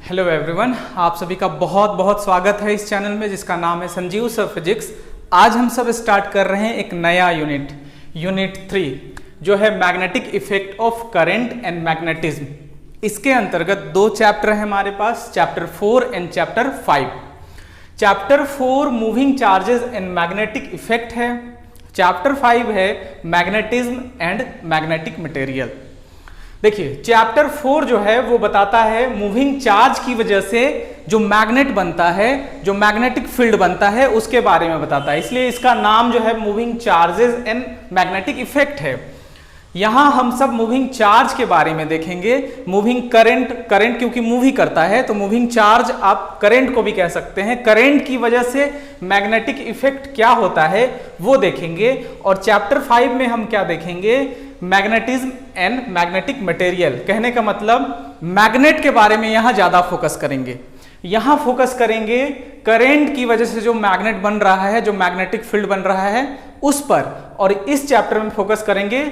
Hello everyone, आप सभी का बहुत बहुत स्वागत है इस चैनल में जिसका नाम है संजीव सर फिजिक्स। आज हम सब स्टार्ट कर रहे हैं एक नया यूनिट 3 जो है magnetic effect of current and magnetism. इसके अंतर्गत दो चैप्टर है हमारे पास, chapter 4 and chapter 5। Chapter 4 moving charges and magnetic effect है, चैप्टर 5 है मैग्नेटिज्म एंड मैग्नेटिक मटेरियल। देखिए चैप्टर 4 जो है वो बताता है मूविंग चार्ज की वजह से जो मैग्नेट बनता है, जो मैग्नेटिक फील्ड बनता है उसके बारे में बताता है, इसलिए इसका नाम जो है moving charges and magnetic effect है। यहां हम सब मूविंग चार्ज के बारे में देखेंगे, मूविंग करंट क्योंकि मूव ही करता है तो मूविंग चार्ज आप करंट को भी कह सकते हैं। करंट की वजह से मैग्नेटिक इफेक्ट क्या होता है वो देखेंगे। और चैप्टर 5 में हम क्या देखेंगे, मैग्नेटिज्म एंड मैग्नेटिक मटेरियल। कहने का मतलब मैग्नेट के बारे में यहां ज्यादा फोकस करेंगे। यहां फोकस करेंगे करंट की वजह से जो मैग्नेट बन रहा है, जो मैग्नेटिक फील्ड बन रहा है उस पर। और इस चैप्टर में फोकस करेंगे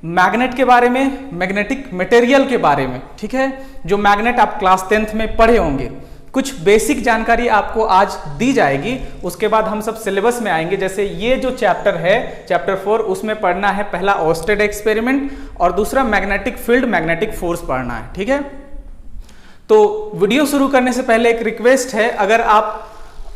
मैग्नेट के बारे में, मैग्नेटिक मटेरियल के बारे में। ठीक है, जो मैग्नेट आप क्लास 10th में पढ़े होंगे, कुछ बेसिक जानकारी आपको आज दी जाएगी। उसके बाद हम सब सिलेबस में आएंगे। जैसे ये जो चैप्टर है चैप्टर 4, उसमें पढ़ना है पहला ऑर्स्टेड एक्सपेरिमेंट और दूसरा मैग्नेटिक फील्ड, मैग्नेटिक फोर्स पढ़ना है। ठीक है, तो वीडियो शुरू करने से पहले एक रिक्वेस्ट है, अगर आप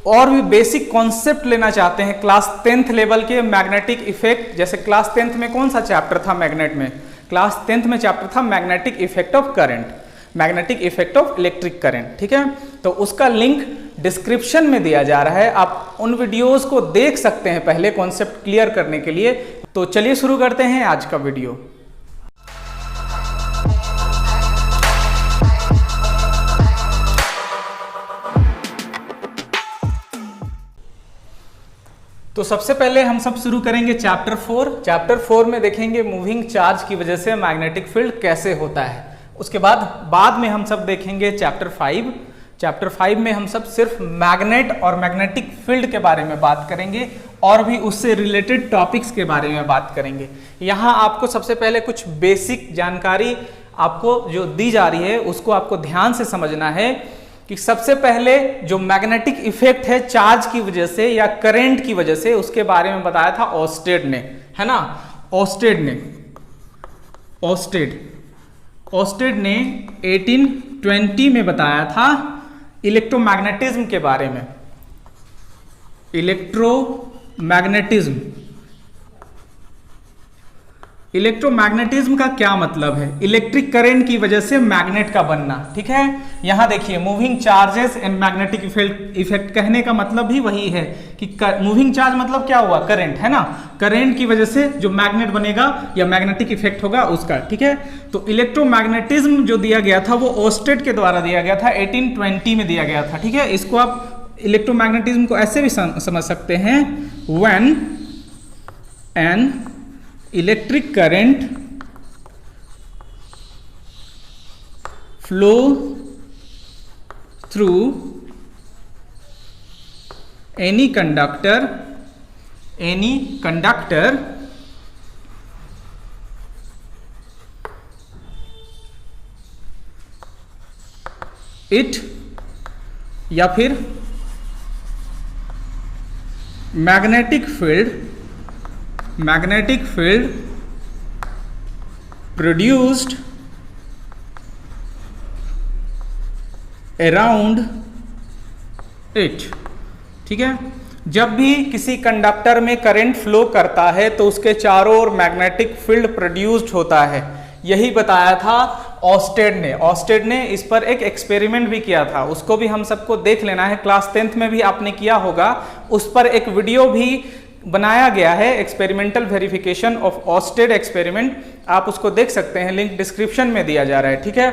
और भी बेसिक कॉन्सेप्ट लेना चाहते हैं क्लास 10th लेवल के मैग्नेटिक इफेक्ट, जैसे क्लास 10th में कौन सा चैप्टर था मैग्नेट में, क्लास 10th में चैप्टर था magnetic effect of current, magnetic effect of electric current. ठीक है, तो उसका लिंक डिस्क्रिप्शन में दिया जा रहा है, आप उन वीडियोस को देख सकते हैं पहले कॉन्सेप्ट क्लियर करने के लिए। तो चलिए शुरू करते हैं आज का वीडियो। तो सबसे पहले हम सब शुरू करेंगे चैप्टर 4। चैप्टर 4 में देखेंगे मूविंग चार्ज की वजह से मैग्नेटिक फील्ड कैसे होता है। उसके बाद में हम सब देखेंगे चैप्टर 5। चैप्टर 5 में हम सब सिर्फ मैग्नेट और मैग्नेटिक फील्ड के बारे में बात करेंगे और भी उससे रिलेटेड टॉपिक्स के बारे में बात करेंगे। यहाँ आपको सबसे पहले कुछ बेसिक जानकारी आपको जो दी जा रही है उसको आपको ध्यान से समझना है कि सबसे पहले जो मैग्नेटिक इफेक्ट है चार्ज की वजह से या करंट की वजह से, उसके बारे में बताया था ऑर्स्टेड ने, है ना। ऑर्स्टेड ने 1820 में बताया था इलेक्ट्रोमैग्नेटिज्म के बारे में। इलेक्ट्रोमैग्नेटिज्म का क्या मतलब है, इलेक्ट्रिक करंट की वजह से मैग्नेट का बनना। ठीक है, यहां देखिए moving charges and magnetic effect कहने का मतलब भी वही है कि मूविंग चार्ज मतलब क्या हुआ, करंट, है ना। करंट की वजह से जो मैग्नेट बनेगा या मैग्नेटिक इफेक्ट होगा उसका। ठीक है, तो इलेक्ट्रोमैग्नेटिज्म जो दिया गया था वो ऑर्स्टेड के द्वारा दिया गया था, 1820 में दिया गया था। ठीक है, इसको आप इलेक्ट्रोमैग्नेटिज्म को ऐसे भी समझ सकते हैं, when an electric current flow through any conductor it या फिर magnetic field produced around it। ठीक है, जब भी किसी कंडक्टर में करंट फ्लो करता है तो उसके चारों ओर मैग्नेटिक फील्ड प्रोड्यूस्ड होता है। यही बताया था ऑर्स्टेड ने इस पर एक एक्सपेरिमेंट भी किया था, उसको भी हम सबको देख लेना है। क्लास 10th में भी आपने किया होगा, उस पर एक वीडियो भी बनाया गया है, experimental verification of Oersted experiment, आप उसको देख सकते हैं, लिंक डिस्क्रिप्शन में दिया जा रहा है। ठीक है,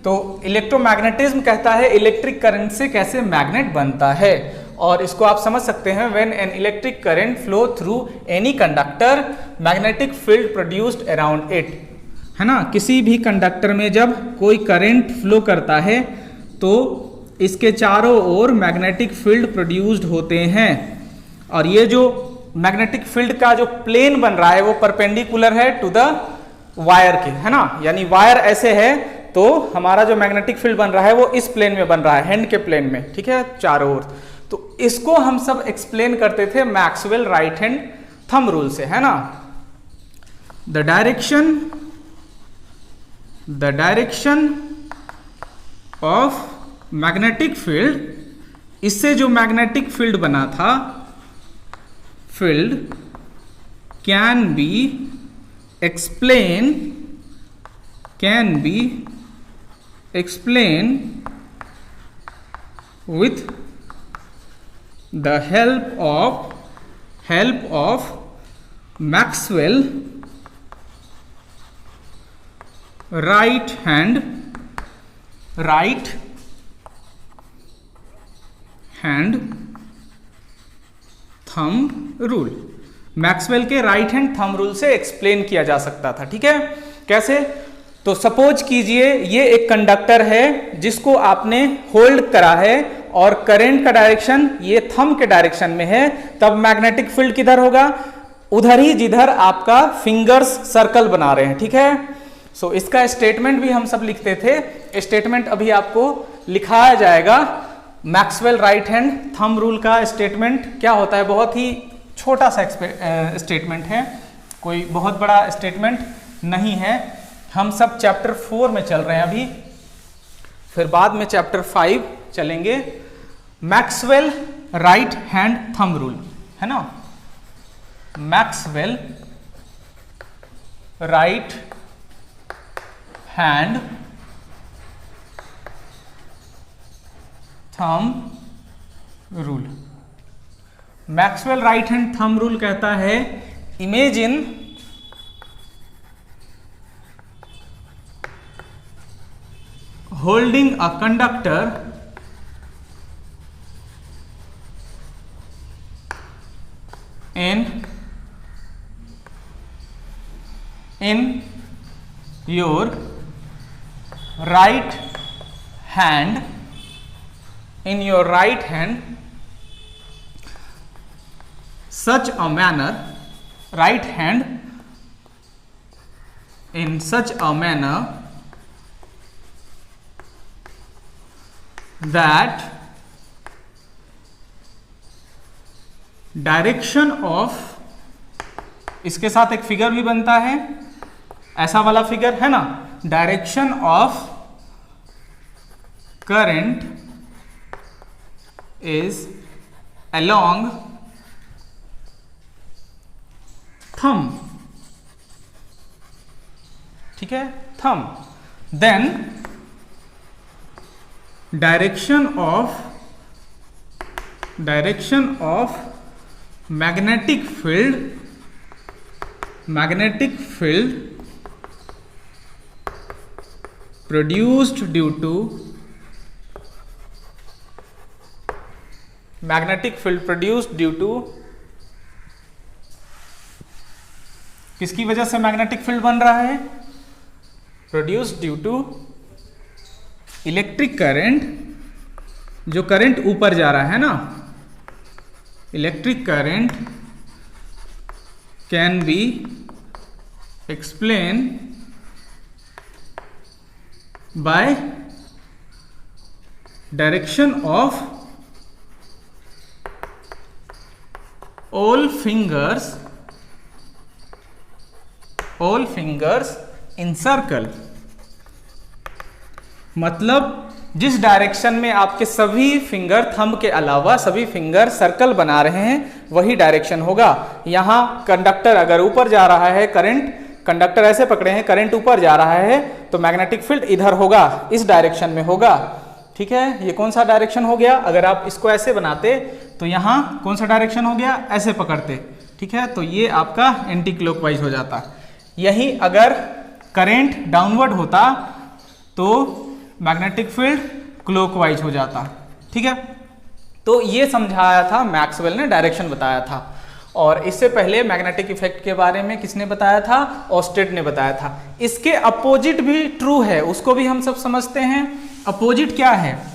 तो इलेक्ट्रोमैग्नेटिज्म कहता है इलेक्ट्रिक करंट से कैसे मैग्नेट बनता है, और इसको आप समझ सकते हैं, when an electric current flow through any conductor magnetic field produced around it, है ना। किसी भी कंडक्टर में जब कोई करंट फ्लो करता है तो इसके चारों ओर मैग्नेटिक फील्ड प्रोड्यूस्ड होते हैं। और ये जो मैग्नेटिक फील्ड का जो प्लेन बन रहा है वो परपेंडिकुलर है टू द वायर के, है ना, यानी वायर ऐसे है तो हमारा जो मैग्नेटिक फील्ड बन रहा है वो इस प्लेन में बन रहा है, हैंड के प्लेन में, ठीक है, चारों ओर। तो इसको हम सब एक्सप्लेन करते थे Maxwell right hand thumb rule से, है ना। The direction of magnetic field, इससे जो मैग्नेटिक फील्ड बना था, field can be explained with the help of Maxwell right hand thumb rule। Maxwell के राइट हैंड थंब रूल से एक्सप्लेन किया जा सकता था, ठीक है। कैसे? तो सपोज कीजिए ये एक कंडक्टर है जिसको आपने होल्ड करा है और करंट का डायरेक्शन ये थंब के डायरेक्शन में है, तब मैग्नेटिक फील्ड किधर होगा? उधर ही जिधर आपका फिंगर्स सर्कल बना रहे हैं, ठीक है। सो इसका स्टेटमेंट भी हम सब लिखते थे, स्टेटमेंट अभी आपको लिखाया जाएगा। Maxwell right hand thumb rule का स्टेटमेंट क्या होता है? बहुत ही छोटा सा स्टेटमेंट है, कोई बहुत बड़ा स्टेटमेंट नहीं है। हम सब चैप्टर 4 में चल रहे हैं अभी, फिर बाद में चैप्टर 5 चलेंगे। Maxwell right hand thumb rule, है ना। Maxwell right hand thumb rule. Maxwell right hand thumb rule कहता है, imagine holding a conductor in your right hand, such a manner, right hand in such a manner that direction of, इसके साथ एक figure भी बनता है, ऐसा वाला फिगर है ना, direction of current is along thumb, ठीक है, thumb. Then direction of magnetic field produced due to किसकी वजह से मैग्नेटिक फील्ड बन रहा है? Produced due to electric current, जो करंट ऊपर जा रहा है ना, electric current can be explain by direction of all fingers in circle. मतलब जिस डायरेक्शन में आपके सभी फिंगर, थंब के अलावा सभी फिंगर सर्कल बना रहे हैं, वही डायरेक्शन होगा। यहां कंडक्टर अगर ऊपर जा रहा है, कंडक्टर ऐसे पकड़े हैं, करंट ऊपर जा रहा है, तो मैग्नेटिक फील्ड इधर होगा, इस डायरेक्शन में होगा, ठीक है। ये कौन सा डायरेक्शन हो गया? अगर आप इसको ऐसे बनाते तो यहां कौन सा डायरेक्शन हो गया? ऐसे पकड़ते, ठीक है, तो ये आपका एंटी क्लॉकवाइज हो जाता। यही अगर करंट डाउनवर्ड होता तो मैग्नेटिक फील्ड क्लॉकवाइज हो जाता, ठीक है। तो ये समझाया था मैक्सवेल ने, डायरेक्शन बताया था। और इससे पहले मैग्नेटिक इफेक्ट के बारे में किसने बताया था? ऑस्टेड ने बताया था। इसके अपोजिट भी ट्रू है, उसको भी हम सब समझते हैं। अपोजिट क्या है?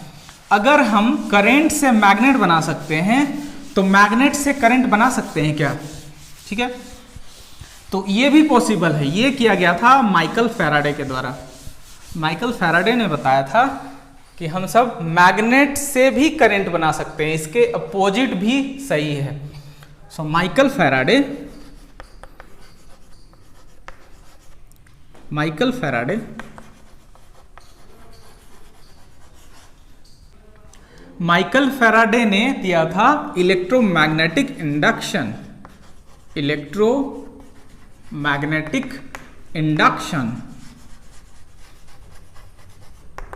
अगर हम करंट से मैग्नेट बना सकते हैं तो मैग्नेट से करंट बना सकते हैं क्या? ठीक है, तो ये भी पॉसिबल है। ये किया गया था माइकल फैराडे के द्वारा। माइकल फैराडे ने बताया था कि हम सब मैग्नेट से भी करंट बना सकते हैं, इसके अपोजिट भी सही है। सो माइकल फैराडे ने दिया था इलेक्ट्रोमैग्नेटिक इंडक्शन,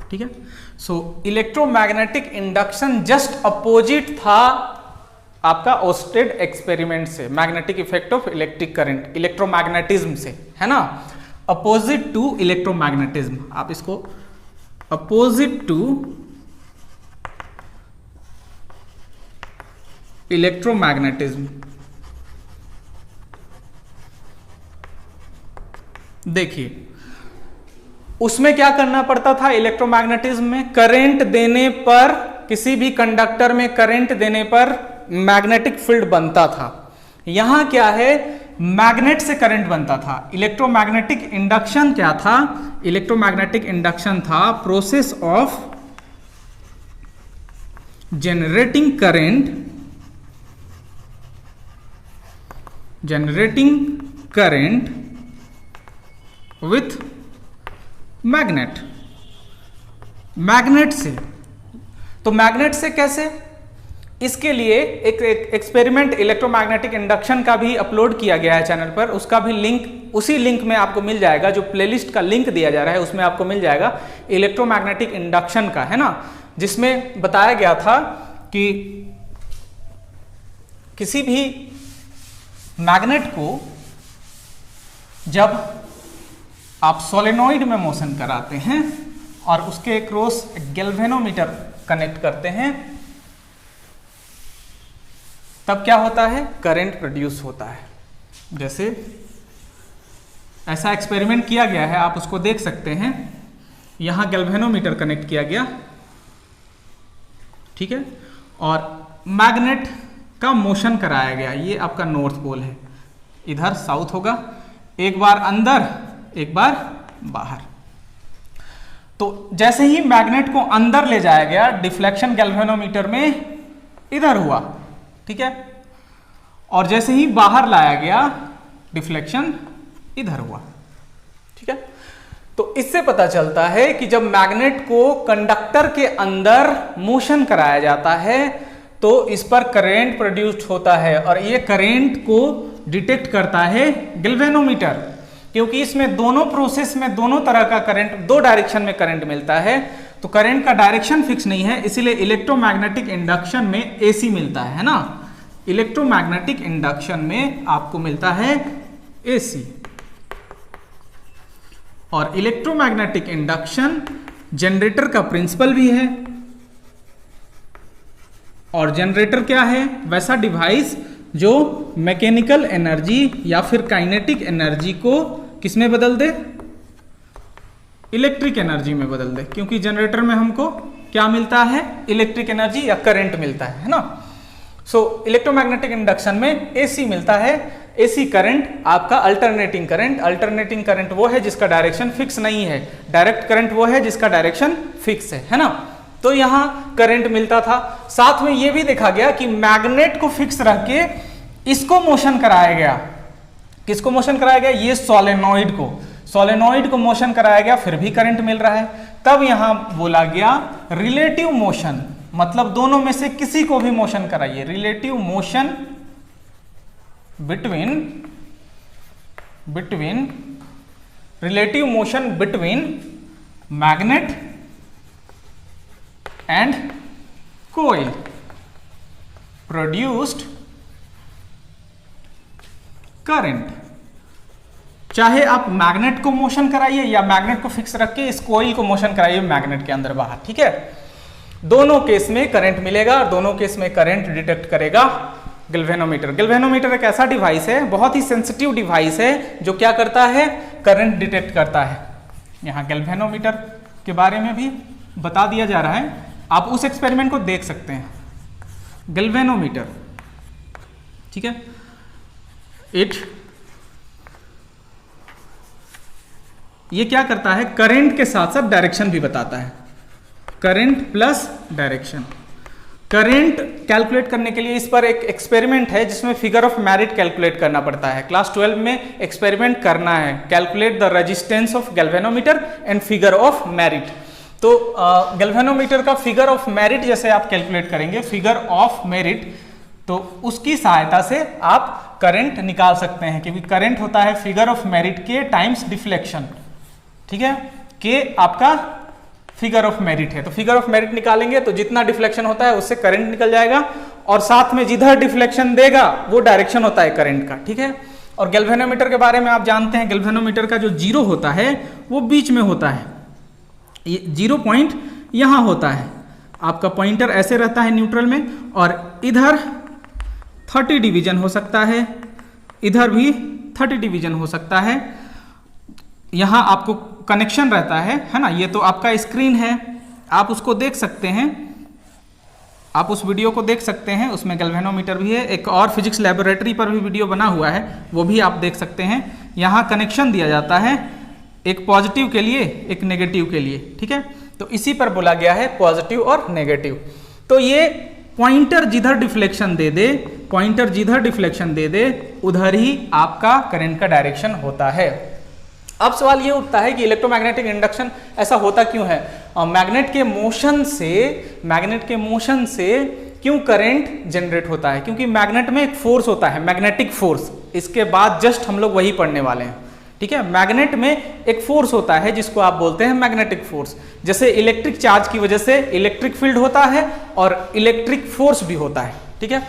ठीक है। सो इलेक्ट्रोमैग्नेटिक इंडक्शन जस्ट अपोजिट था आपका ओस्टेड एक्सपेरिमेंट से, magnetic effect of electric current, electromagnetism से, है ना, अपोजिट टू इलेक्ट्रोमैग्नेटिज्म। आप इसको अपोजिट टू इलेक्ट्रोमैग्नेटिज्म देखिए, उसमें क्या करना पड़ता था इलेक्ट्रोमैग्नेटिज्म में, करंट देने पर, किसी भी कंडक्टर में करंट देने पर मैग्नेटिक फील्ड बनता था। यहां क्या है, मैग्नेट से करंट बनता था। इलेक्ट्रोमैग्नेटिक इंडक्शन क्या था, इलेक्ट्रोमैग्नेटिक इंडक्शन था process of generating current with magnet से। तो मैग्नेट से कैसे, इसके लिए एक एक्सपेरिमेंट इलेक्ट्रोमैग्नेटिक इंडक्शन का भी अपलोड किया गया है चैनल पर, उसका भी लिंक उसी लिंक में आपको मिल जाएगा, जो प्लेलिस्ट का लिंक दिया जा रहा है उसमें आपको मिल जाएगा इलेक्ट्रोमैग्नेटिक इंडक्शन का, है ना, जिसमें बताया गया था कि किसी भी मैग्नेट को जब आप सोलेनॉइड में मोशन कराते हैं और उसके क्रॉस गैल्वेनोमीटर कनेक्ट करते हैं, तब क्या होता है, करंट प्रोड्यूस होता है। जैसे ऐसा एक्सपेरिमेंट किया गया है, आप उसको देख सकते हैं। यहां गैल्वेनोमीटर कनेक्ट किया गया, ठीक है, और मैग्नेट का मोशन कराया गया। ये आपका नॉर्थ पोल है, इधर साउथ होगा, एक बार अंदर एक बार बाहर। तो जैसे ही मैग्नेट को अंदर ले जाया गया, डिफ्लेक्शन गैल्वेनोमीटर में इधर हुआ, ठीक है, और जैसे ही बाहर लाया गया, डिफ्लेक्शन इधर हुआ, ठीक है। तो इससे पता चलता है कि जब मैग्नेट को कंडक्टर के अंदर मोशन कराया जाता है तो इस पर करंट प्रोड्यूस्ड होता है, और ये करंट को डिटेक्ट करता है गैल्वेनोमीटर, क्योंकि इसमें दोनों प्रोसेस में दोनों तरह का करंट, दो डायरेक्शन में करंट मिलता है, तो करंट का डायरेक्शन फिक्स नहीं है, इसीलिए इलेक्ट्रोमैग्नेटिक इंडक्शन में एसी मिलता है ना, इलेक्ट्रोमैग्नेटिक इंडक्शन में आपको मिलता है एसी। और इलेक्ट्रोमैग्नेटिक इंडक्शन जनरेटर का प्रिंसिपल भी है, और जनरेटर क्या है, वैसा डिवाइस जो मैकेनिकल एनर्जी या फिर काइनेटिक एनर्जी को किसमें बदल दे, इलेक्ट्रिक एनर्जी में बदल दे, क्योंकि जनरेटर में हमको क्या मिलता है, इलेक्ट्रिक एनर्जी या करंट मिलता है ना। सो इलेक्ट्रोमैग्नेटिक इंडक्शन में एसी मिलता है, एसी करंट आपका अल्टरनेटिंग करंट वो है जिसका डायरेक्शन फिक्स नहीं है, डायरेक्ट करंट वो है जिसका डायरेक्शन फिक्स है ना। तो यहां करंट मिलता था। साथ में यह भी देखा गया कि मैग्नेट को फिक्स रख के इसको मोशन कराया गया, किसको मोशन कराया गया, ये सोलेनॉइड को मोशन कराया गया, फिर भी करंट मिल रहा है। तब यहां बोला गया रिलेटिव मोशन, मतलब दोनों में से किसी को भी मोशन कराइए, relative motion between magnet and coil produced current. चाहे आप मैग्नेट को मोशन कराइए या मैग्नेट को फिक्स रख के इस कोइल को मोशन कराइए मैग्नेट के अंदर बाहर, ठीक है, दोनों केस में करंट मिलेगा और दोनों केस में करंट डिटेक्ट करेगा गैल्वेनोमीटर एक ऐसा डिवाइस है, बहुत ही सेंसिटिव डिवाइस है, जो क्या करता है, करंट डिटेक्ट करता है। यहां गैल्वेनोमीटर के बारे में भी बता दिया जा रहा है, आप उस एक्सपेरिमेंट को देख सकते हैं। गैल्वेनोमीटर, ठीक है, ये क्या करता है, करंट के साथ साथ डायरेक्शन भी बताता है, current plus direction. Current calculate करने के लिए इस पर एक एक्सपेरिमेंट है जिसमें फिगर ऑफ मेरिट कैलकुलेट करना पड़ता है। क्लास 12 में एक्सपेरिमेंट करना है, calculate the resistance of galvanometer and figure of merit. तो गैल्वेनोमीटर का फिगर ऑफ मेरिट जैसे आप कैलकुलेट करेंगे, फिगर ऑफ मेरिट, तो उसकी सहायता से आप करंट निकाल सकते हैं, क्योंकि करंट होता है फिगर ऑफ मेरिट के टाइम्स डिफ्लेक्शन, ठीक है, के आपका फिगर ऑफ मेरिट है। तो फिगर ऑफ मेरिट निकालेंगे तो जितना डिफ्लेक्शन होता है उससे करंट निकल जाएगा, और साथ में जिधर डिफ्लेक्शन देगा वो डायरेक्शन होता है करंट का, ठीक है। और गैल्वेनोमीटर के बारे में आप जानते हैं, गैल्वेनोमीटर का जो जीरो होता है वो बीच में होता है, ये 0 पॉइंट यहां होता है, आपका पॉइंटर ऐसे रहता है न्यूट्रल में, और इधर 30 डिवीजन हो सकता है, इधर भी 30 डिवीजन हो सकता है। यहां आपको कनेक्शन रहता है ना। ये तो आपका स्क्रीन है, आप उसको देख सकते हैं, आप उस वीडियो को देख सकते हैं, उसमें गैल्वेनोमीटर भी है। एक और फिजिक्स लेबोरेटरी पर भी वीडियो बना हुआ है, वो भी आप देख सकते हैं। यहाँ कनेक्शन दिया जाता है, एक पॉजिटिव के लिए एक नेगेटिव के लिए, ठीक है। तो इसी पर बोला गया है पॉजिटिव और नेगेटिव। तो ये पॉइंटर जिधर डिफ्लेक्शन दे दे, पॉइंटर जिधर डिफ्लेक्शन दे दे उधर ही आपका करंट का डायरेक्शन होता है। अब सवाल ये उठता है कि इलेक्ट्रोमैग्नेटिक इंडक्शन ऐसा होता क्यों है, मैग्नेट के मोशन से क्यों करंट जनरेट होता है? क्योंकि मैग्नेट में एक फोर्स होता है, मैग्नेटिक फोर्स। इसके बाद जस्ट हम लोग वही पढ़ने वाले हैं, ठीक है। मैग्नेट में एक फोर्स होता है जिसको आप बोलते हैं मैग्नेटिक फोर्स। जैसे इलेक्ट्रिक चार्ज की वजह से इलेक्ट्रिक फील्ड होता है और इलेक्ट्रिक फोर्स भी होता है, ठीक है।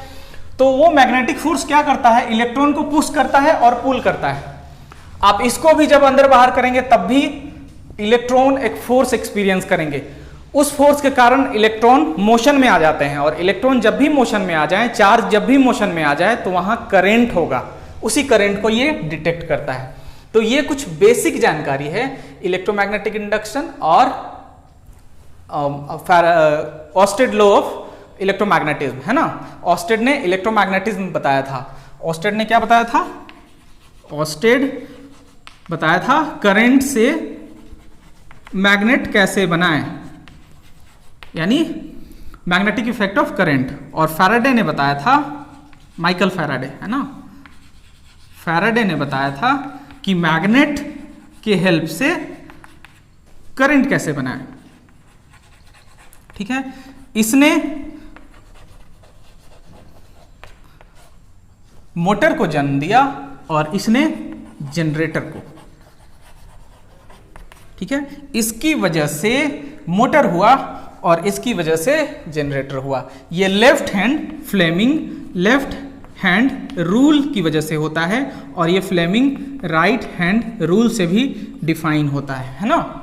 तो वो मैग्नेटिक फोर्स क्या करता है, इलेक्ट्रॉन को पुश करता है और पुल करता है। आप इसको भी जब अंदर बाहर करेंगे तब भी इलेक्ट्रॉन एक फोर्स एक्सपीरियंस करेंगे। उस फोर्स के कारण इलेक्ट्रॉन मोशन में आ जाते हैं, और इलेक्ट्रॉन जब भी मोशन में आ जाए, चार्ज जब भी मोशन में आ जाए, तो वहां करंट होगा। उसी करंट को ये डिटेक्ट करता है। तो ये कुछ बेसिक जानकारी है इलेक्ट्रोमैग्नेटिक इंडक्शन और ऑस्टेड लॉ ऑफ इलेक्ट्रोमैग्नेटिज्म, है ना। ऑस्टेड ने इलेक्ट्रोमैग्नेटिज्म बताया था। ऑस्टेड ने क्या बताया था? ऑस्टेड बताया था करंट से मैग्नेट कैसे बनाएं, यानी मैग्नेटिक इफेक्ट ऑफ करंट। और फैराडे ने बताया था, माइकल फैराडे, है ना, फैराडे ने बताया था कि मैग्नेट के हेल्प से करंट कैसे बनाएं, ठीक है। इसने मोटर को जन्म दिया और इसने जनरेटर को, ठीक है। इसकी वजह से मोटर हुआ और इसकी वजह से जनरेटर हुआ। ये left hand Fleming left hand rule की वजह से होता है, और ये फ्लेमिंग राइट हैंड रूल से भी डिफाइन होता है ना।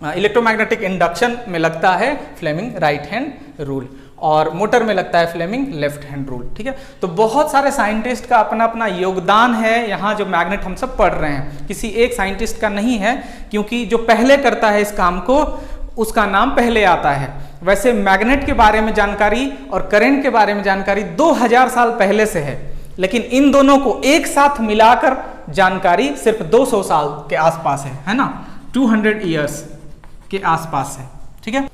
इलेक्ट्रोमैग्नेटिक इंडक्शन में लगता है फ्लेमिंग राइट हैंड रूल, और मोटर में लगता है फ्लेमिंग लेफ्ट हैंड रूल, ठीक है। तो बहुत सारे साइंटिस्ट का अपना अपना योगदान है यहाँ, जो मैग्नेट हम सब पढ़ रहे हैं, किसी एक साइंटिस्ट का नहीं है, क्योंकि जो पहले करता है इस काम को उसका नाम पहले आता है। वैसे मैग्नेट के बारे में जानकारी और करंट के बारे में जानकारी 2000 साल पहले से है, लेकिन इन दोनों को एक साथ मिलाकर जानकारी सिर्फ 200 साल के आसपास है ना, 200 ईयर्स के आसपास है, ठीक है।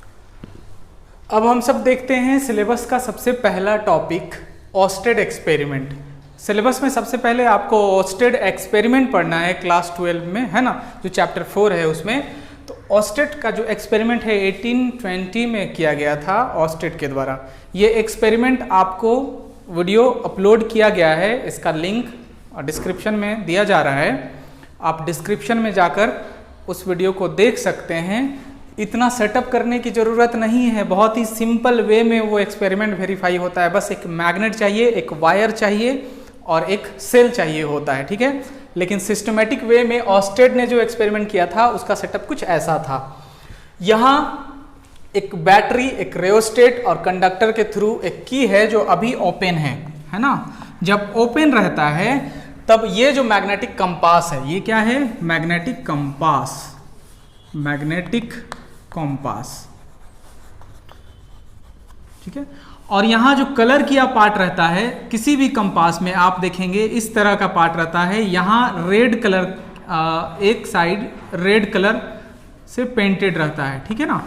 अब हम सब देखते हैं सिलेबस का सबसे पहला टॉपिक ऑस्टेड एक्सपेरिमेंट। सिलेबस में सबसे पहले आपको ऑस्टेड एक्सपेरिमेंट पढ़ना है क्लास 12 में, है ना, जो चैप्टर 4 है उसमें। तो ऑस्टेड का जो एक्सपेरिमेंट है 1820 में किया गया था ऑस्टेड के द्वारा। ये एक्सपेरिमेंट आपको वीडियो अपलोड किया गया है, इसका लिंक डिस्क्रिप्शन में दिया जा रहा है, आप डिस्क्रिप्शन में जाकर उस वीडियो को देख सकते हैं। इतना सेटअप करने की ज़रूरत नहीं है, बहुत ही सिंपल वे में वो एक्सपेरिमेंट वेरीफाई होता है। बस एक मैग्नेट चाहिए, एक वायर चाहिए और एक सेल चाहिए होता है, ठीक है। लेकिन सिस्टमेटिक वे में ऑस्टेड ने जो एक्सपेरिमेंट किया था उसका सेटअप कुछ ऐसा था। यहाँ एक बैटरी, एक रेओस्टेट और कंडक्टर के थ्रू एक की है जो अभी ओपन है ना। जब ओपन रहता है तब ये जो मैग्नेटिक कंपास है, ये क्या है? मैग्नेटिक कंपास, मैग्नेटिक कंपास, ठीक है। और यहाँ जो कलर किया पार्ट रहता है किसी भी कंपास में आप देखेंगे इस तरह का पार्ट रहता है। यहाँ रेड कलर एक साइड रेड कलर से पेंटेड रहता है, ठीक है ना।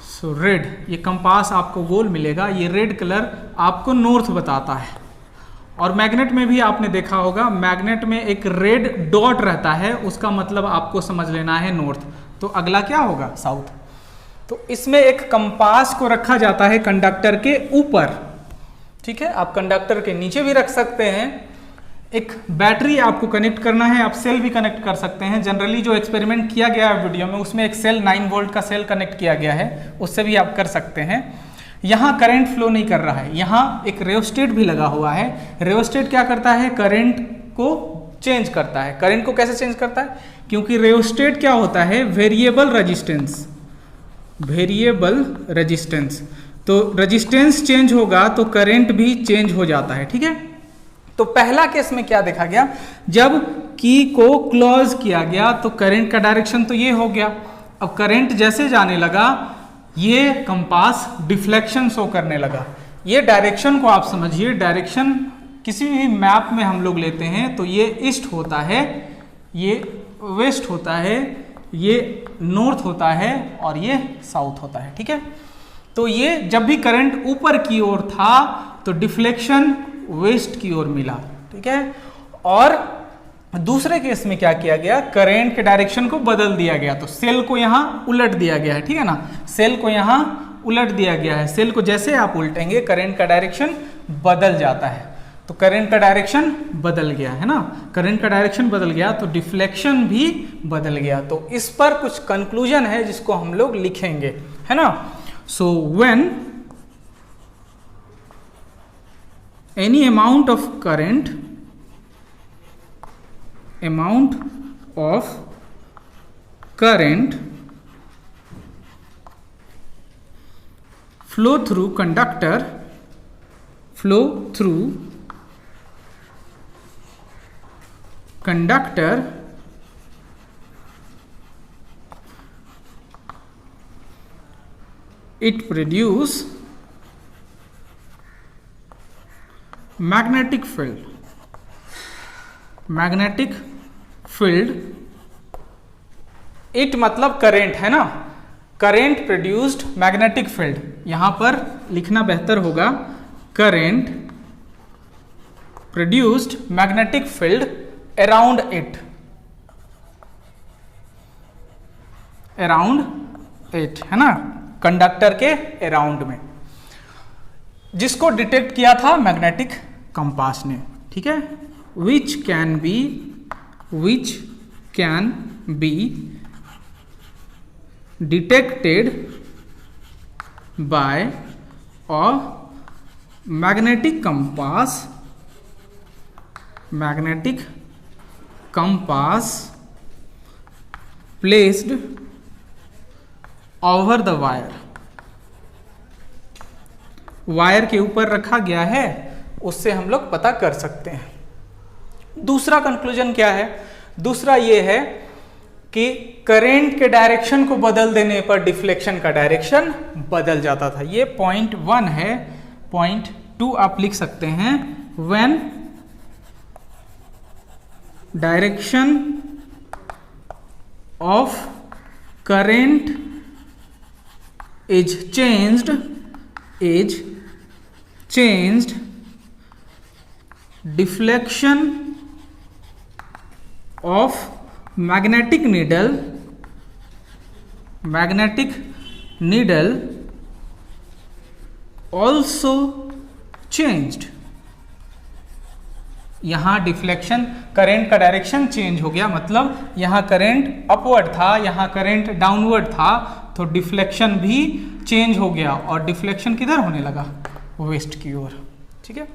सो रेड, ये कंपास आपको गोल मिलेगा, ये रेड कलर आपको नॉर्थ बताता है। और मैग्नेट में भी आपने देखा होगा, मैग्नेट में एक रेड डॉट रहता है, उसका मतलब आपको समझ लेना है नॉर्थ। तो अगला क्या होगा? साउथ। तो इसमें एक कंपास को रखा जाता है कंडक्टर के ऊपर, ठीक है। आप कंडक्टर के नीचे भी रख सकते हैं। एक बैटरी आपको कनेक्ट करना है, आप सेल भी कनेक्ट कर सकते हैं। जनरली जो एक्सपेरिमेंट किया गया है वीडियो में, उसमें एक सेल 9 वोल्ट का सेल कनेक्ट किया गया है, उससे भी आप कर सकते हैं। यहाँ करंट फ्लो नहीं कर रहा है, यहाँ एक रेओस्टेट भी लगा हुआ है। रेओस्टेट क्या करता है? करंट को चेंज करता है। करंट को कैसे चेंज करता है? क्योंकि रेओस्टेट क्या होता है? Variable resistance. वेरिएबल रेजिस्टेंस, तो रेजिस्टेंस चेंज होगा तो करंट भी चेंज हो जाता है, ठीक है। तो पहला केस में क्या देखा गया? जब की को क्लोज किया गया तो करंट का डायरेक्शन तो ये हो गया। अब करंट जैसे जाने लगा, ये कंपास डिफ्लेक्शन शो करने लगा। ये डायरेक्शन को आप समझिए, डायरेक्शन किसी भी मैप में हम लोग लेते हैं तो ये ईस्ट होता है, ये वेस्ट होता है, ये नॉर्थ होता है और ये साउथ होता है, ठीक है। तो ये जब भी करंट ऊपर की ओर था तो डिफ्लेक्शन वेस्ट की ओर मिला, ठीक है। और दूसरे केस में क्या किया गया? करंट के डायरेक्शन को बदल दिया गया, तो सेल को यहाँ उलट दिया गया है, ठीक है ना। सेल को यहाँ उलट दिया गया है। सेल को जैसे आप उल्टेंगे करंट का डायरेक्शन बदल जाता है। तो करंट का डायरेक्शन बदल गया है ना, करंट का डायरेक्शन बदल गया तो डिफ्लेक्शन भी बदल गया। तो इस पर कुछ कंक्लूजन है जिसको हम लोग लिखेंगे, है ना। So when any amount of current flow through conductor it produce magnetic field. It मतलब करेंट है ना, करेंट प्रोड्यूस्ड मैग्नेटिक फील्ड। यहां पर लिखना बेहतर होगा, current produced magnetic field around it, है ना, कंडक्टर के अराउंड में, जिसको डिटेक्ट किया था मैग्नेटिक कंपास ने, ठीक है। Which can be detected by a magnetic compass placed over the wire के ऊपर रखा गया है, उससे हम लोग पता कर सकते हैं। दूसरा कंक्लूजन क्या है? दूसरा ये है कि करंट के डायरेक्शन को बदल देने पर डिफ्लेक्शन का डायरेक्शन बदल जाता था। ये पॉइंट 1 है। पॉइंट 2 आप लिख सकते हैं, when direction of current is changed deflection of magnetic needle also changed। यहां डिफ्लेक्शन, करंट का डायरेक्शन चेंज हो गया, मतलब यहां करंट अपवर्ड था, यहां करंट डाउनवर्ड था, तो डिफ्लेक्शन भी चेंज हो गया और डिफ्लेक्शन किधर होने लगा? वेस्ट की ओर, ठीक है।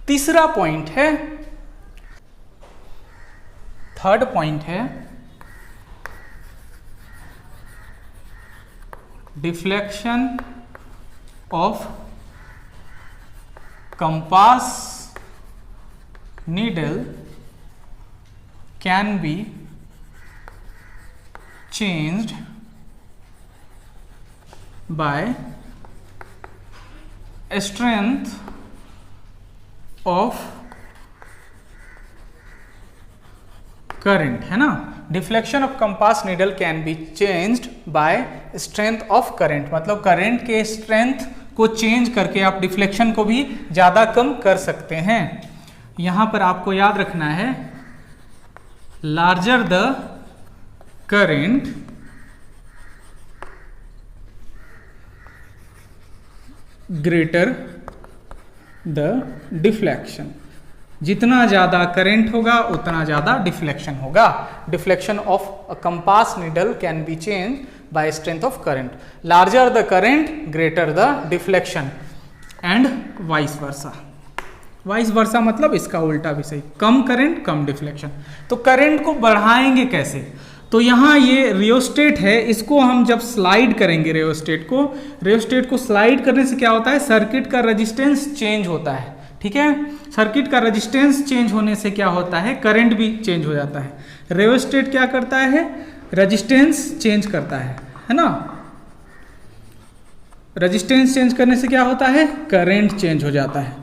तीसरा पॉइंट है, थर्ड पॉइंट है, deflection of compass needle can be changed by strength of current, है ना। Deflection of compass needle can be changed by strength of current, मतलब करंट के स्ट्रेंथ को चेंज करके आप डिफ्लेक्शन को भी ज्यादा कम कर सकते हैं। यहां पर आपको याद रखना है, larger the current greater the deflection, जितना ज्यादा करंट होगा उतना ज्यादा डिफ्लेक्शन होगा। Deflection of a compass needle can be change bye strength of current, larger the current greater the deflection and vice versa. Vice versa मतलब इसका उल्टा भी सही, कम करंट कम डिफ्लेक्शन। तो करंट को बढ़ाएंगे कैसे? तो यहाँ ये रियोस्टेट है, इसको हम जब स्लाइड करेंगे रियोस्टेट को स्लाइड करने से क्या होता है, सर्किट का रेजिस्टेंस चेंज होता है, ठीक है। सर्किट का रेजिस्टेंस चेंज होने से क्या होता है, करंट भी चेंज हो जाता है। रियोस्टेट क्या करता है, रेजिस्टेंस चेंज करता है ना। रेजिस्टेंस चेंज करने से क्या होता है, करंट चेंज हो जाता है।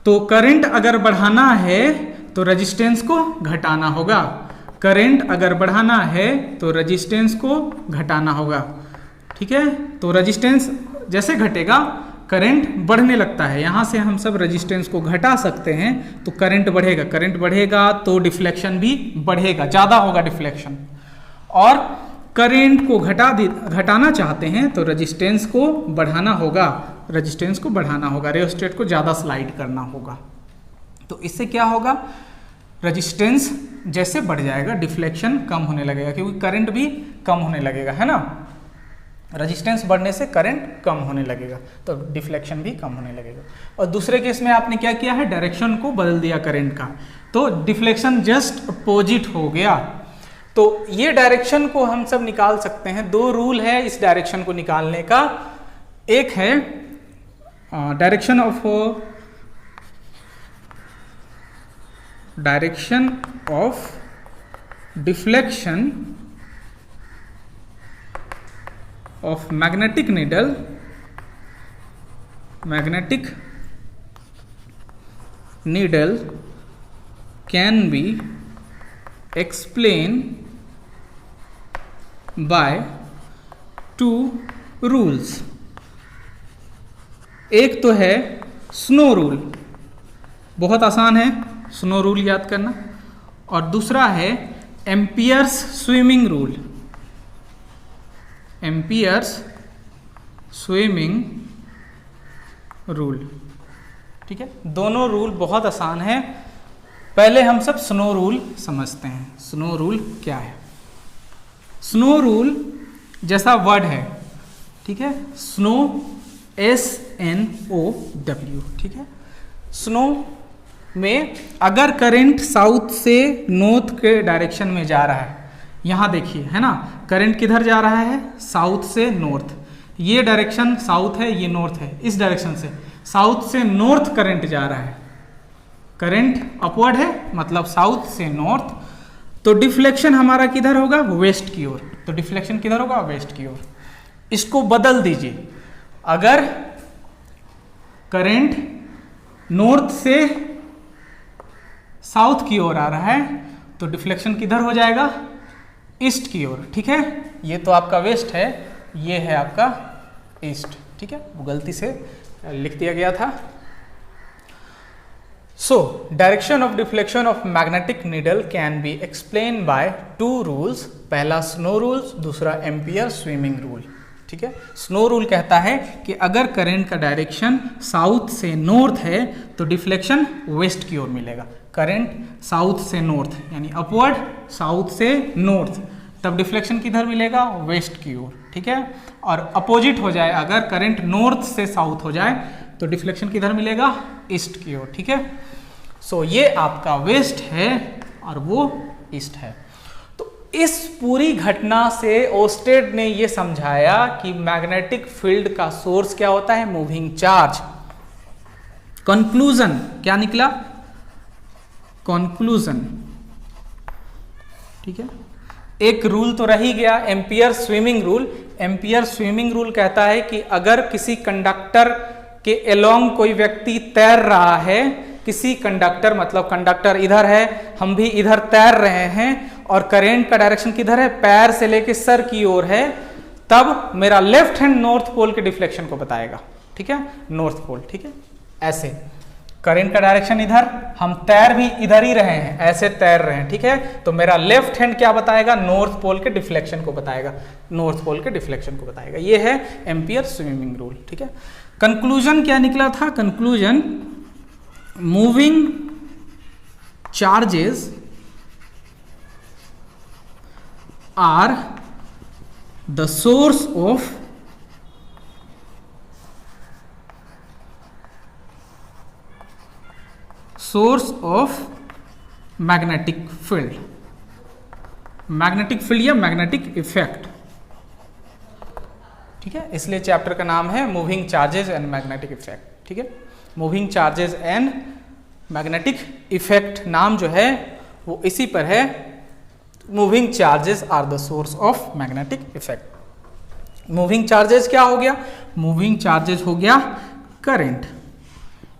तो करंट अगर बढ़ाना है तो रेजिस्टेंस को घटाना होगा, करंट अगर बढ़ाना है तो रेजिस्टेंस को घटाना होगा, ठीक है। तो रेजिस्टेंस जैसे घटेगा करंट बढ़ने लगता है। यहां से हम सब रेजिस्टेंस को घटा सकते हैं तो करंट बढ़ेगा, करंट बढ़ेगा तो डिफ्लेक्शन भी बढ़ेगा, ज्यादा होगा डिफ्लेक्शन। और करंट को घटाना चाहते हैं तो रेजिस्टेंस को बढ़ाना होगा, रेजिस्टेंस को बढ़ाना होगा, रियोस्टेट को ज़्यादा स्लाइड करना होगा। तो इससे क्या होगा, रेजिस्टेंस जैसे बढ़ जाएगा डिफ्लेक्शन कम होने लगेगा, क्योंकि करंट भी कम होने लगेगा, है ना। रेजिस्टेंस बढ़ने से करंट कम होने लगेगा तो डिफ्लेक्शन भी कम होने लगेगा। और दूसरे केस में आपने क्या किया है, डायरेक्शन को बदल दिया करंट का, तो डिफ्लेक्शन जस्ट अपोजिट हो गया। तो ये डायरेक्शन को हम सब निकाल सकते हैं। दो रूल है इस डायरेक्शन को निकालने का। एक है direction of deflection of magnetic needle can be explained by two rules। एक तो है स्नो रूल, बहुत आसान है स्नो रूल याद करना, और दूसरा है amperes swimming rule, amperes swimming rule, ठीक है। दोनों रूल बहुत आसान है। पहले हम सब स्नो रूल समझते हैं। स्नो रूल क्या है? स्नो रूल जैसा वर्ड है, ठीक है, स्नो SNOW, ठीक है। स्नो में अगर करंट साउथ से नॉर्थ के डायरेक्शन में जा रहा है, यहाँ देखिए, है ना, करंट किधर जा रहा है, साउथ से नॉर्थ, ये डायरेक्शन साउथ है, ये नॉर्थ है, इस डायरेक्शन से साउथ से नॉर्थ करंट जा रहा है, करंट अपवर्ड है मतलब साउथ से नॉर्थ, तो डिफ्लेक्शन हमारा किधर होगा, वेस्ट की ओर। तो डिफ्लेक्शन किधर होगा, वेस्ट की ओर। इसको बदल दीजिए, अगर करंट नॉर्थ से साउथ की ओर आ रहा है तो डिफ्लेक्शन किधर हो जाएगा, ईस्ट की ओर, ठीक है। ये तो आपका वेस्ट है, ये है आपका ईस्ट, ठीक है, वो गलती से लिख दिया गया था। So direction of deflection of magnetic needle can be explain by two rules, पहला स्नो रूल्स, दूसरा एम्पियर स्विमिंग रूल, ठीक है। स्नो रूल कहता है कि अगर करंट का डायरेक्शन साउथ से नॉर्थ है तो डिफ्लेक्शन वेस्ट की ओर मिलेगा। करंट साउथ से नॉर्थ यानी अपवर्ड, साउथ से नॉर्थ, तब डिफ्लेक्शन किधर मिलेगा, वेस्ट की ओर, ठीक है। और अपोजिट हो जाए, अगर करंट नॉर्थ से साउथ हो जाए तो डिफ्लेक्शन किधर मिलेगा, ईस्ट की ओर, ठीक है। सो ये आपका वेस्ट है और वो ईस्ट है। तो इस पूरी घटना से ओस्टेड ने ये समझाया कि मैग्नेटिक फील्ड का सोर्स क्या होता है, मूविंग चार्ज। कंक्लूजन क्या निकला, कंक्लूजन, ठीक है। एक रूल तो रह ही गया, ampere swimming rule. Ampere swimming rule कहता है कि अगर किसी कंडक्टर के अलोंग कोई व्यक्ति तैर रहा है किसी कंडक्टर, मतलब कंडक्टर इधर है, हम भी इधर तैर रहे हैं और करंट का डायरेक्शन किधर है, पैर से लेके सर की ओर है, तब मेरा लेफ्ट हैंड नॉर्थ पोल के डिफ्लेक्शन को बताएगा। ठीक है, नॉर्थ पोल। ठीक है, ऐसे करंट का डायरेक्शन इधर, हम तैर भी इधर ही रहे हैं, ऐसे तैर रहे हैं। ठीक है, तो मेरा लेफ्ट हैंड क्या बताएगा, नॉर्थ पोल के डिफ्लेक्शन को बताएगा, नॉर्थ पोल के डिफ्लेक्शन को बताएगा। ये है एम्पियर स्विमिंग रूल। ठीक है, कंक्लूजन क्या निकला था, conclusion moving charges are the source of magnetic field, magnetic field या मैग्नेटिक इफेक्ट। ठीक है, इसलिए चैप्टर का नाम है moving charges and magnetic effect. ठीक है, moving charges and magnetic effect नाम जो है वो इसी पर है, moving charges are the source of magnetic effect. Moving charges क्या हो गया, मूविंग चार्जेस हो गया करंट।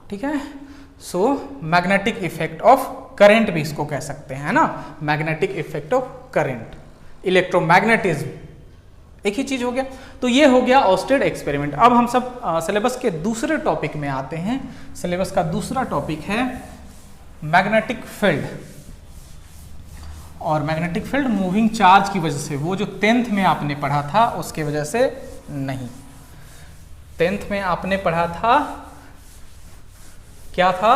ठीक है, so magnetic effect of current भी इसको कह सकते हैं, है ना, magnetic effect of current, electromagnetism, एक ही चीज हो गया। तो ये हो गया ऑस्टेड एक्सपेरिमेंट। अब हम सब सिलेबस के दूसरे टॉपिक में आते हैं। सिलेबस का दूसरा टॉपिक है मैग्नेटिक फील्ड, और मैग्नेटिक फील्ड मूविंग चार्ज की वजह से, वो जो 10th में आपने पढ़ा था उसके वजह से नहीं। 10th में आपने पढ़ा था, क्या था,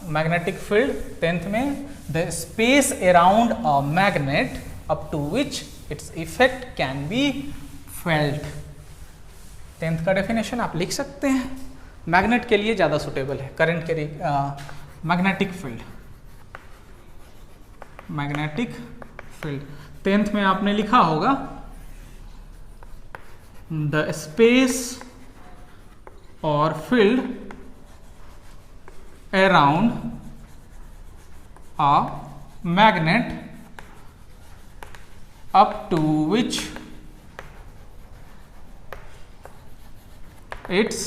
मैग्नेटिक फील्ड 10th में, the space around a magnet up to which its effect can be felt. 10th का डेफिनेशन आप लिख सकते हैं, मैग्नेट के लिए ज्यादा सुटेबल है, करंट के लिए magnetic field, magnetic field 10th में आपने लिखा होगा, द स्पेस और field around a magnet up to which its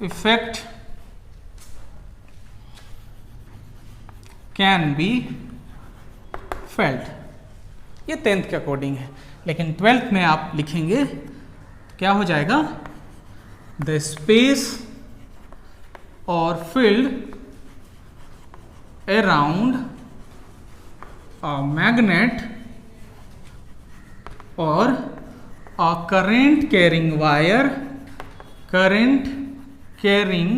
effect can be felt। ये 10th के अकॉर्डिंग है, लेकिन 12th में आप लिखेंगे क्या हो जाएगा, द स्पेस और फील्ड अराउंड अ मैग्नेट और a current carrying wire, current carrying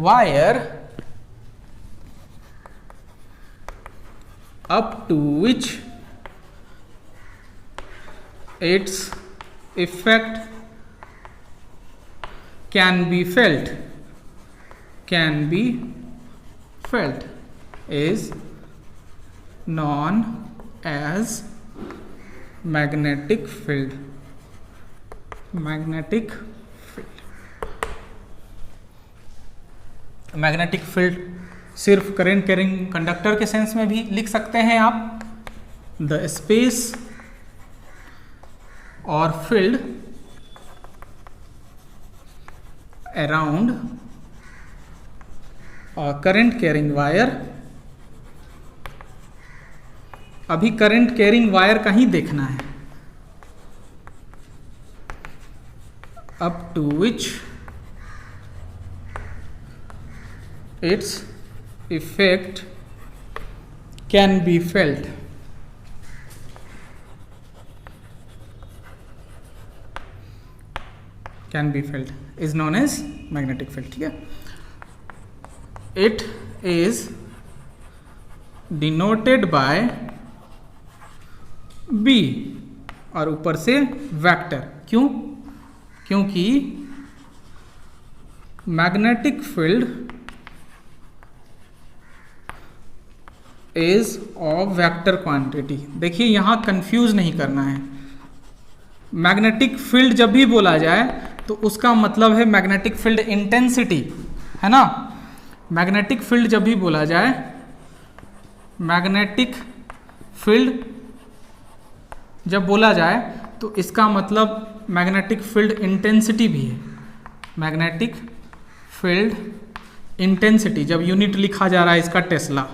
wire up to which its effect can be felt, can be felt is known as magnetic field, magnetic field। Magnetic field सिर्फ current carrying conductor के sense में भी लिख सकते हैं आप, the space और field around current carrying wire. अभी करंट कैरिंग वायर का ही देखना है, up to which its effect can be felt, can be felt is known as magnetic field. ठीक है, it is denoted by B और ऊपर से वेक्टर। क्यों, क्योंकि magnetic field is of vector quantity. देखिए यहां कंफ्यूज नहीं करना है, मैग्नेटिक फील्ड जब भी बोला जाए तो उसका मतलब है मैग्नेटिक फील्ड इंटेंसिटी, है ना। मैग्नेटिक फील्ड जब भी बोला जाए, मैग्नेटिक फील्ड जब बोला जाए तो इसका मतलब मैग्नेटिक फील्ड इंटेंसिटी भी है, मैग्नेटिक फील्ड इंटेंसिटी, जब यूनिट लिखा जा रहा है इसका टेस्ला,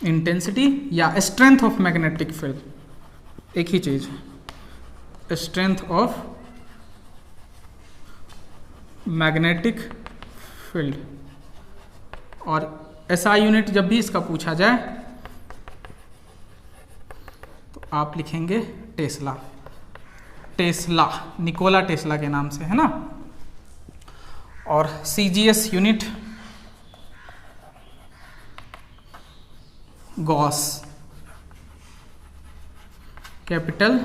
इंटेंसिटी या स्ट्रेंथ ऑफ मैग्नेटिक फील्ड, एक ही चीज, स्ट्रेंथ ऑफ मैग्नेटिक फील्ड। और एसआई यूनिट जब भी इसका पूछा जाए तो आप लिखेंगे टेस्ला, टेस्ला निकोला टेस्ला के नाम से, है ना। और CGS unit gauss, capital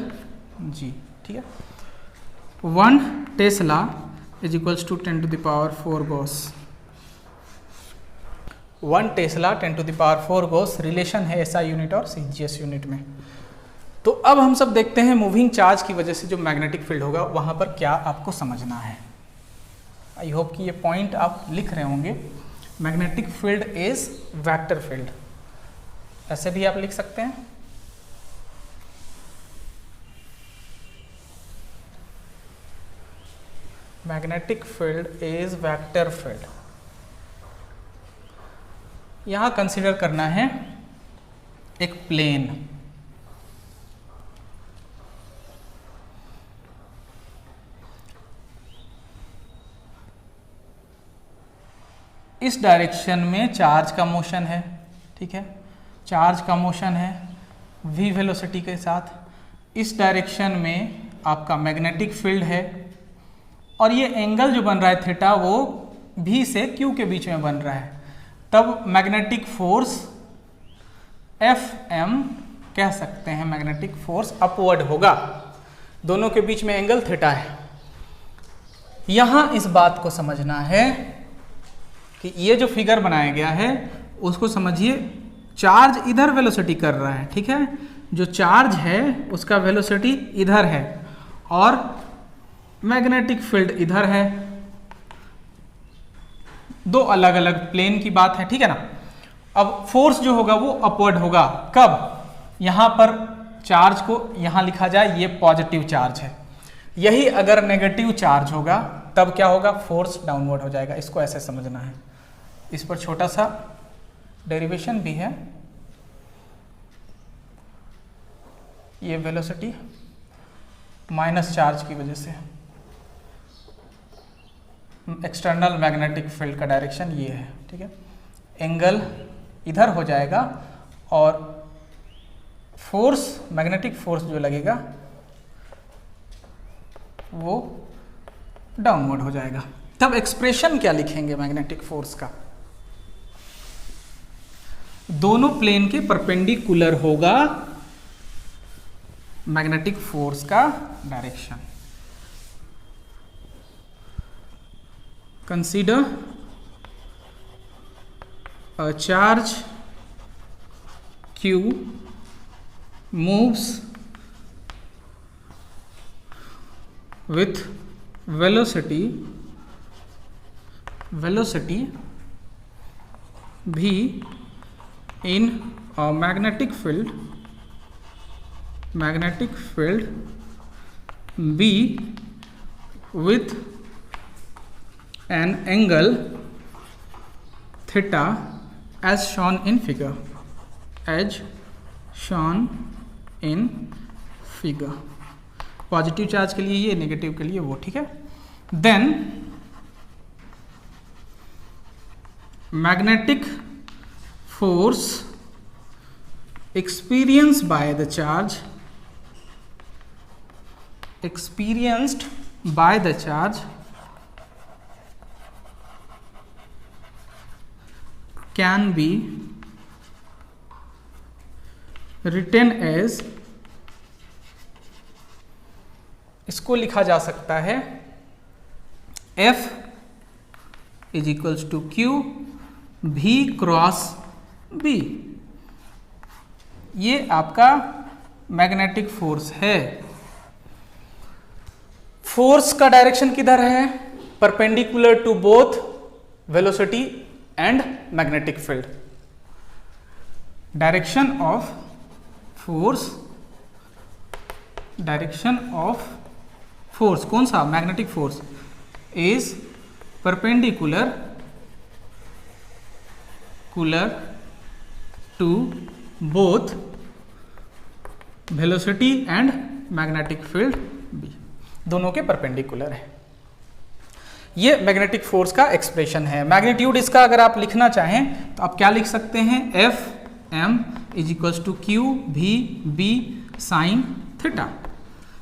G, ठीक है। 1 tesla is equals to 10 to the power 4 gauss. 1 tesla 10 to the power 4 gauss relation है एसआई यूनिट और सीजीएस यूनिट में। तो अब हम सब देखते हैं मूविंग चार्ज की वजह से जो मैग्नेटिक फील्ड होगा वहां पर क्या आपको समझना है। आई होप कि ये पॉइंट आप लिख रहे होंगे। Magnetic field is vector field, ऐसे भी आप लिख सकते हैं। Magnetic field is vector field. यहां कंसीडर करना है एक प्लेन, इस डायरेक्शन में चार्ज का मोशन है, ठीक है, चार्ज का मोशन है v वेलोसिटी के साथ। इस डायरेक्शन में आपका मैग्नेटिक फील्ड है और ये एंगल जो बन रहा है थीटा वो v से q के बीच में बन रहा है, तब मैग्नेटिक फोर्स Fm कह सकते हैं, मैग्नेटिक फोर्स अपवर्ड होगा, दोनों के बीच में एंगल थीटा है। यहां इस बात को समझना है कि ये जो फिगर बनाया गया है उसको समझिए, चार्ज इधर वेलोसिटी कर रहा है, ठीक है, जो चार्ज है उसका वेलोसिटी इधर है और मैग्नेटिक फील्ड इधर है, दो अलग अलग प्लेन की बात है, ठीक है ना। अब फोर्स जो होगा वो अपवर्ड होगा, कब, यहां पर चार्ज को यहां लिखा जाए ये पॉजिटिव चार्ज है, यही अगर नेगेटिव चार्ज होगा तब क्या होगा, फोर्स डाउनवर्ड हो जाएगा। इसको ऐसे समझना है। इस पर छोटा सा डेरिवेशन भी है, ये वेलोसिटी माइनस चार्ज की वजह से, एक्सटर्नल मैग्नेटिक फील्ड का डायरेक्शन ये है, ठीक है, एंगल इधर हो जाएगा और फोर्स, मैग्नेटिक फोर्स जो लगेगा वो डाउनवर्ड हो जाएगा। तब एक्सप्रेशन क्या लिखेंगे मैग्नेटिक फोर्स का, दोनों प्लेन के परपेंडिकुलर होगा मैग्नेटिक फोर्स का direction. Consider a charge Q moves with velocity V in a magnetic field B with an angle theta as shown in figure, positive charge के लिए ये, नेगेटिव के लिए वो, ठीक है। Then magnetic force experienced by the charge can be written as, इसको लिखा जा सकता है F is equals to Q V cross B। ये आपका मैग्नेटिक फोर्स है। फोर्स का डायरेक्शन किधर है, perpendicular to both velocity and magnetic field. Direction of force कौन सा, magnetic force is perpendicular perpendicular to both velocity and magnetic field B, दोनों के परपेंडिकुलर है। ये मैग्नेटिक फोर्स का एक्सप्रेशन है। मैग्नीट्यूड इसका अगर आप लिखना चाहें तो आप क्या लिख सकते हैं, F M is equals to Q V B sine theta,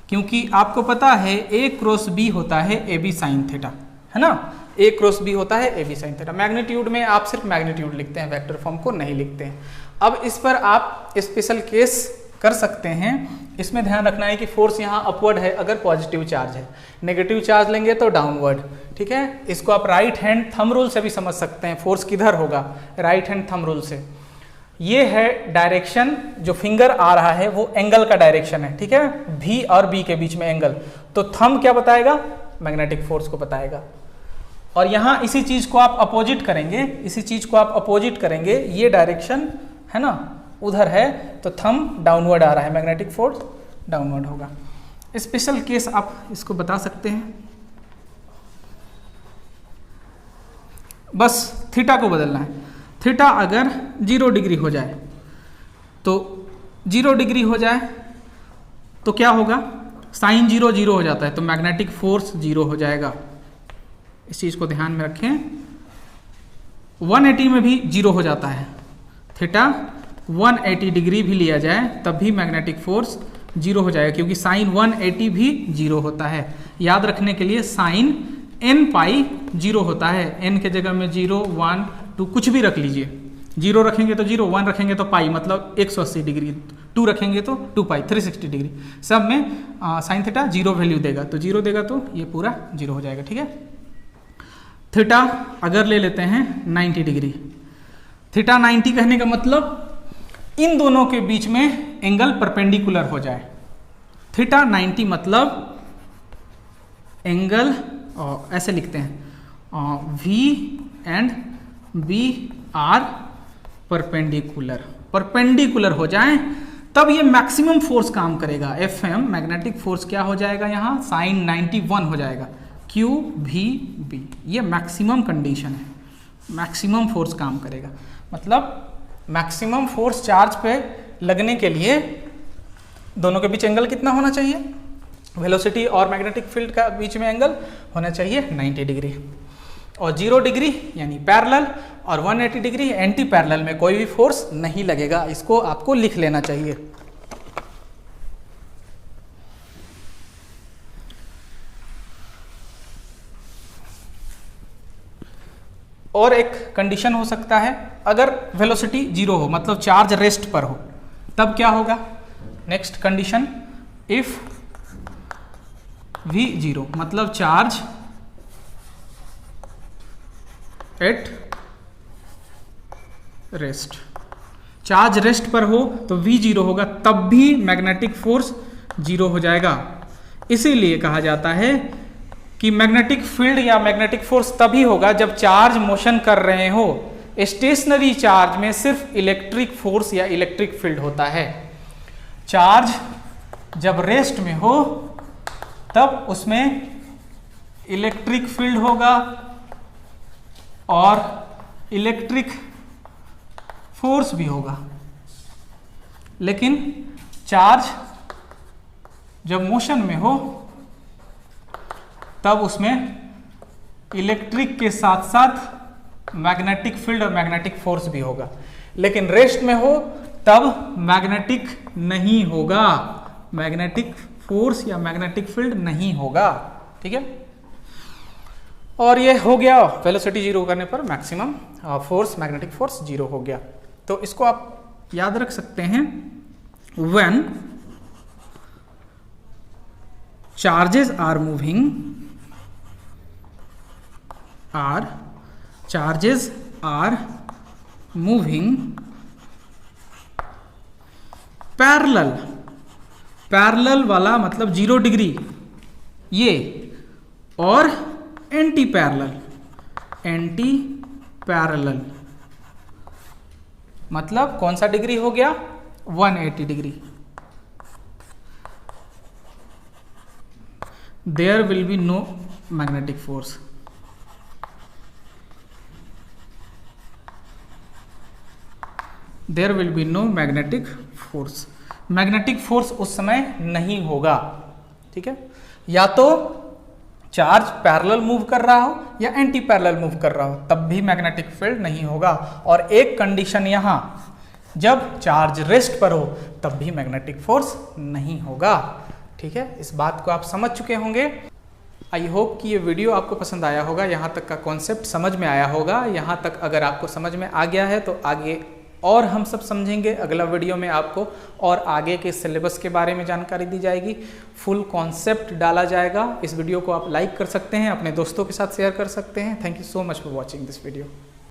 क्योंकि आपको पता है ए क्रॉस बी होता है ए बी साइन थीटा, है ना, ए क्रॉस बी होता है A B sine theta. Magnitude में आप सिर्फ मैग्नीट्यूड लिखते हैं, वेक्टर फॉर्म को नहीं लिखते हैं। अब इस पर आप स्पेशल केस कर सकते हैं। इसमें ध्यान रखना है कि फोर्स यहाँ अपवर्ड है अगर पॉजिटिव चार्ज है, नेगेटिव चार्ज लेंगे तो डाउनवर्ड, ठीक है। इसको आप राइट हैंड थंब रूल से भी समझ सकते हैं, फोर्स किधर होगा, राइट हैंड थंब रूल से। ये है डायरेक्शन, जो फिंगर आ रहा है वो एंगल का डायरेक्शन है, ठीक है, V और B के बीच में एंगल। तो थंब क्या बताएगा, मैग्नेटिक फोर्स को बताएगा। और यहाँ इसी चीज को आप अपोजिट करेंगे, इसी चीज को आप अपोजिट करेंगे, ये डायरेक्शन है ना उधर है, तो थंब डाउनवर्ड आ रहा है, मैग्नेटिक फोर्स डाउनवर्ड होगा। स्पेशल केस आप इसको बता सकते हैं, बस थीटा को बदलना है। थीटा अगर 0 डिग्री हो जाए तो 0 डिग्री हो जाए तो क्या होगा, साइन 0 0 हो जाता है, तो मैग्नेटिक फोर्स 0 हो जाएगा। इस चीज को ध्यान में रखें। 180 में भी 0 हो जाता है, थीटा 180 डिग्री भी लिया जाए तब भी मैग्नेटिक फोर्स 0 हो जाएगा, क्योंकि साइन 180 भी 0 होता है। याद रखने के लिए साइन n पाई 0 होता है, n के जगह में 0 1 2 कुछ भी रख लीजिए, 0 रखेंगे तो 0, 1 रखेंगे तो पाई, मतलब 180 डिग्री, 2 रखेंगे तो 2 पाई, 360 डिग्री। सब में साइन थीटा 0 वैल्यू देगा, तो 0 देगा तो ये पूरा 0 हो जाएगा, ठीक है। थीटा अगर ले लेते हैं 90 डिग्री, थीटा 90 कहने का मतलब इन दोनों के बीच में एंगल परपेंडिकुलर हो जाए। थीटा 90 मतलब एंगल ऐसे लिखते हैं, V and B are perpendicular, perpendicular हो जाए तब ये मैक्सिमम फोर्स काम करेगा। एफ एम मैग्नेटिक फोर्स क्या हो जाएगा, यहाँ साइन 91 हो जाएगा, Q V B, ये मैक्सिमम कंडीशन है, मैक्सिमम फोर्स काम करेगा। मतलब मैक्सिमम फोर्स चार्ज पे लगने के लिए दोनों के बीच एंगल कितना होना चाहिए, वेलोसिटी और मैग्नेटिक फील्ड का बीच में एंगल होना चाहिए 90 डिग्री, और 0 डिग्री यानी पैरेलल, और 180 डिग्री एंटी पैरेलल में कोई भी फोर्स नहीं लगेगा। इसको आपको लिख लेना चाहिए। और एक कंडीशन हो सकता है, अगर वेलोसिटी 0 हो, मतलब चार्ज रेस्ट पर हो, तब क्या होगा, नेक्स्ट कंडीशन, इफ V 0, मतलब charge at rest, charge rest पर हो तो V 0 होगा, तब भी मैग्नेटिक फोर्स 0 हो जाएगा। इसीलिए कहा जाता है कि मैग्नेटिक फील्ड या मैग्नेटिक फोर्स तभी होगा जब चार्ज मोशन कर रहे हो। स्टेशनरी चार्ज में सिर्फ इलेक्ट्रिक फोर्स या इलेक्ट्रिक फील्ड होता है। चार्ज जब रेस्ट में हो तब उसमें इलेक्ट्रिक फील्ड होगा और इलेक्ट्रिक फोर्स भी होगा। लेकिन चार्ज जब मोशन में हो तब उसमें इलेक्ट्रिक के साथ साथ मैग्नेटिक फील्ड और मैग्नेटिक फोर्स भी होगा। लेकिन रेस्ट में हो तब मैग्नेटिक नहीं होगा, मैग्नेटिक फोर्स या मैग्नेटिक फील्ड नहीं होगा, ठीक है। और ये हो गया वेलोसिटी 0 करने पर मैक्सिमम फोर्स, मैग्नेटिक फोर्स 0 हो गया। तो इसको आप याद रख सकते हैं, when charges are moving, charges are moving parallel, parallel वाला मतलब 0 डिग्री ये, और एंटी पैरेलल, एंटी पैरेलल मतलब कौन सा डिग्री हो गया, 180 degree. There will be no magnetic force. There will be no magnetic force. Magnetic force उस समय नहीं होगा, ठीक है। या तो चार्ज पैरेलल मूव कर रहा हो या एंटी पैरेलल मूव कर रहा हो, तब भी मैग्नेटिक फील्ड नहीं होगा। और एक कंडीशन यहाँ, जब चार्ज रेस्ट पर हो तब भी मैग्नेटिक फोर्स नहीं होगा, ठीक है। इस बात को आप समझ चुके होंगे। आई होप कि ये वीडियो आपको पसंद आया होगा, यहाँ तक का कॉन्सेप्ट समझ में आया होगा। यहाँ तक अगर आपको समझ में आ गया है तो आगे और हम सब समझेंगे। अगला वीडियो में आपको और आगे के सिलेबस के बारे में जानकारी दी जाएगी, फुल कॉन्सेप्ट डाला जाएगा। इस वीडियो को आप लाइक कर सकते हैं, अपने दोस्तों के साथ शेयर कर सकते हैं। Thank you so much for watching this video.